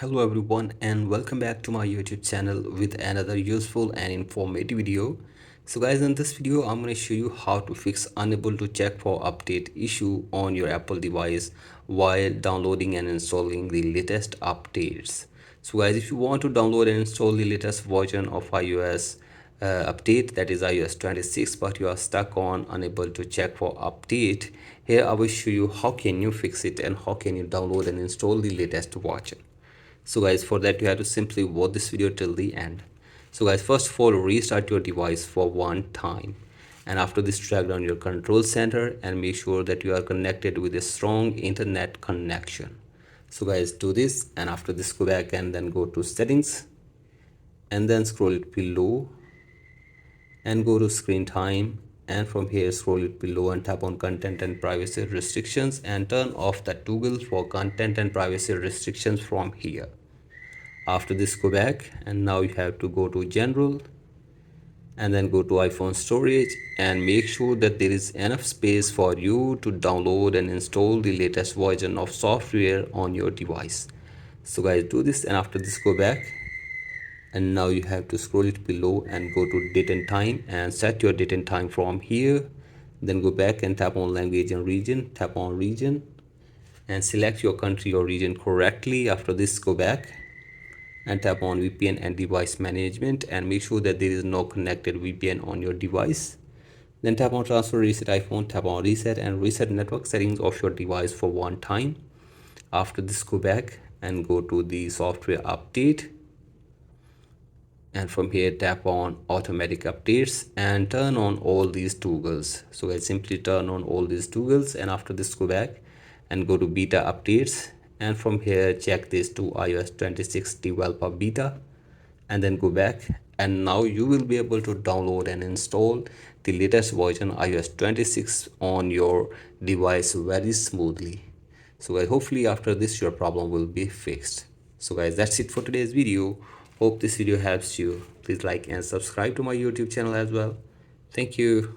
Hello everyone and welcome back to my YouTube channel with another useful and informative video. So guys, in this video I'm going to show you how to fix unable to check for update issue on your Apple device while downloading and installing the latest updates. So guys, if you want to download and install the latest version of iOS update, that is iOS 26, but you are stuck on unable to check for update, here I will show you how can you fix it and how can you download and install the latest version. So guys, for that you have to simply watch this video till the end. So guys, first of all, restart your device for one time, and after this drag down your control center and make sure that you are connected with a strong internet connection. So guys, do this, and after this go back and then go to settings and then scroll it below and go to screen time, and from here scroll it below and tap on content and privacy restrictions and turn off the toggle for content and privacy restrictions from here. After this go back and now you have to go to general and then go to iPhone storage and make sure that there is enough space for you to download and install the latest version of software on your device. So guys, do this, and after this go back and now you have to scroll it below and go to date and time and set your date and time from here. Then go back and tap on language and region, tap on region and select your country or region correctly. After this go back and tap on VPN and device management and make sure that there is no connected VPN on your device. Then tap on transfer reset iPhone, tap on reset and reset network settings of your device for one time. After this go back and go to the software update, and from here tap on automatic updates and turn on all these toggles. So I simply turn on all these toggles, and after this go back and go to beta updates, and from here check this to iOS 26 developer beta and then go back, and now you will be able to download and install the latest version iOS 26 on your device very smoothly. So guys, hopefully after this your problem will be fixed. So guys, that's it for today's video. Hope this video helps you. Please like and subscribe to my YouTube channel as well. Thank you.